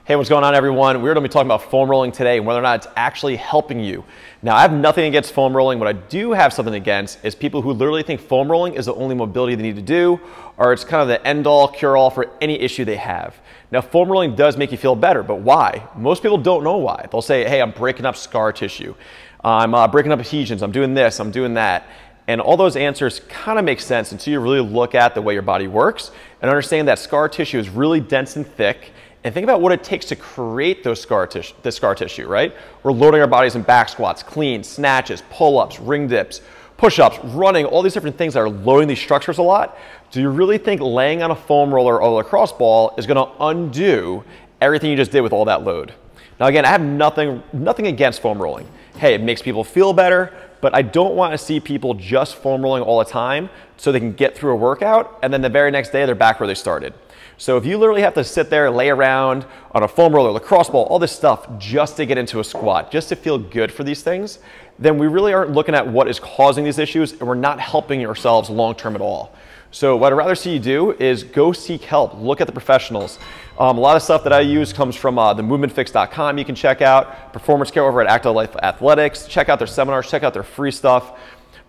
Hey, what's going on, everyone? We're going to be talking about foam rolling today and whether or not it's actually helping you. Now, I have nothing against foam rolling. What I do have something against is people who literally think foam rolling is the only mobility they need to do, or it's kind of the end-all, cure-all for any issue they have. Now, foam rolling does make you feel better, but why? Most people don't know why. They'll say, hey, I'm breaking up scar tissue. I'm breaking up adhesions. I'm doing this. I'm doing that. And all those answers kind of make sense until you really look at the way your body works and understand that scar tissue is really dense and thick. And think about what it takes to create those scar tissue, right? We're loading our bodies in back squats, cleans, snatches, pull-ups, ring dips, push-ups, running, all these different things that are loading these structures a lot. Do you really think laying on a foam roller or a lacrosse ball is gonna undo everything you just did with all that load? Now again, I have nothing against foam rolling. Hey, it makes people feel better, but I don't want to see people just foam rolling all the time so they can get through a workout and then the very next day they're back where they started. So if you literally have to sit there, lay around on a foam roller, lacrosse ball, all this stuff just to get into a squat, just to feel good for these things, then we really aren't looking at what is causing these issues and we're not helping yourselves long-term at all. So what I'd rather see you do is go seek help, look at the professionals. A lot of stuff that I use comes from the movementfix.com you can check out, Performance Care over at Active Life Athletics, check out their seminars, check out their free stuff.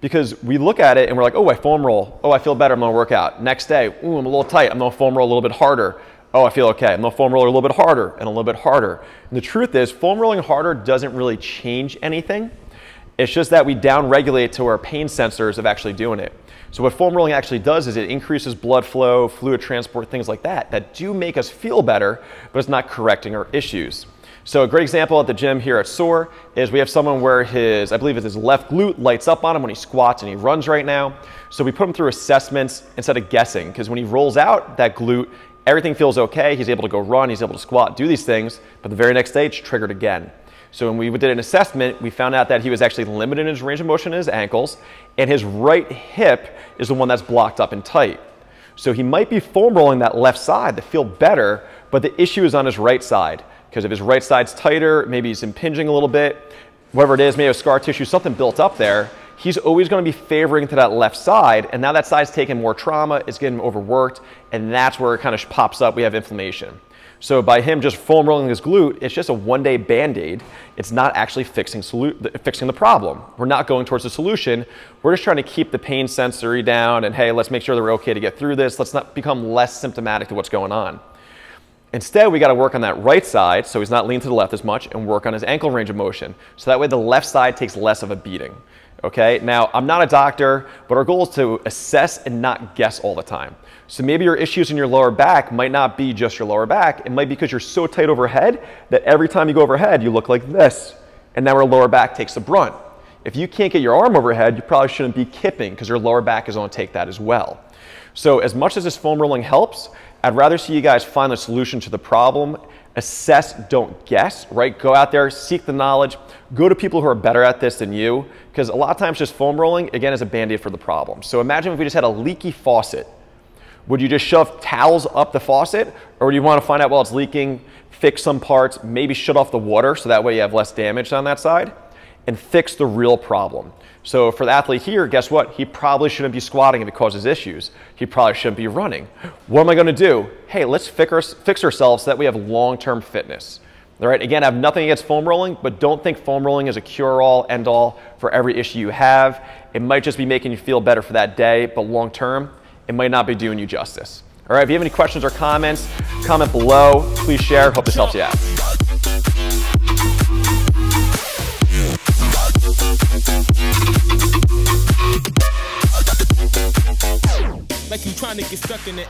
Because we look at it and we're like, oh, I foam roll. Oh, I feel better, I'm gonna work out. Next day, ooh, I'm a little tight, I'm gonna foam roll a little bit harder. Oh, I feel okay, I'm gonna foam roll a little bit harder and a little bit harder. And the truth is, foam rolling harder doesn't really change anything. It's just that we down-regulate to our pain sensors of actually doing it. So what foam rolling actually does is it increases blood flow, fluid transport, things like that do make us feel better, but it's not correcting our issues. So a great example at the gym here at SOAR is we have someone where I believe it's his left glute lights up on him when he squats and he runs right now. So we put him through assessments instead of guessing, because when he rolls out that glute, everything feels okay. He's able to go run, he's able to squat, do these things, but the very next day it's triggered again. So when we did an assessment, we found out that he was actually limited in his range of motion in his ankles, and his right hip is the one that's blocked up and tight. So he might be foam rolling that left side to feel better, but the issue is on his right side. Because if his right side's tighter, maybe he's impinging a little bit, whatever it is, maybe a scar tissue, something built up there, he's always going to be favoring to that left side, and now that side's taking more trauma, it's getting overworked, and that's where it kind of pops up, we have inflammation. So by him just foam rolling his glute, it's just a one-day Band-Aid. It's not actually fixing the problem. We're not going towards the solution. We're just trying to keep the pain sensory down, and hey, let's make sure that we're okay to get through this. Let's not become less symptomatic to what's going on. Instead, we got to work on that right side so he's not leaning to the left as much and work on his ankle range of motion. So that way the left side takes less of a beating. Okay, now I'm not a doctor, but our goal is to assess and not guess all the time. So maybe your issues in your lower back might not be just your lower back. It might be because you're so tight overhead that every time you go overhead, you look like this. And now our lower back takes the brunt. If you can't get your arm overhead, you probably shouldn't be kipping because your lower back is going to take that as well. So as much as this foam rolling helps, I'd rather see you guys find the solution to the problem, assess, don't guess, right? Go out there, seek the knowledge, go to people who are better at this than you, because a lot of times just foam rolling, again, is a Band-Aid for the problem. So imagine if we just had a leaky faucet. Would you just shove towels up the faucet, or would you want to find out while it's leaking, fix some parts, maybe shut off the water so that way you have less damage on that side, and fix the real problem? So for the athlete here, guess what? He probably shouldn't be squatting if it causes issues. He probably shouldn't be running. What am I going to do? Hey, let's fix ourselves so that we have long-term fitness. All right, again, I have nothing against foam rolling, but don't think foam rolling is a cure-all, end-all for every issue you have. It might just be making you feel better for that day, but long-term, it might not be doing you justice. All right, if you have any questions or comments, comment below. Please share. Hope this helps you out. Like you trying to get stuck in it.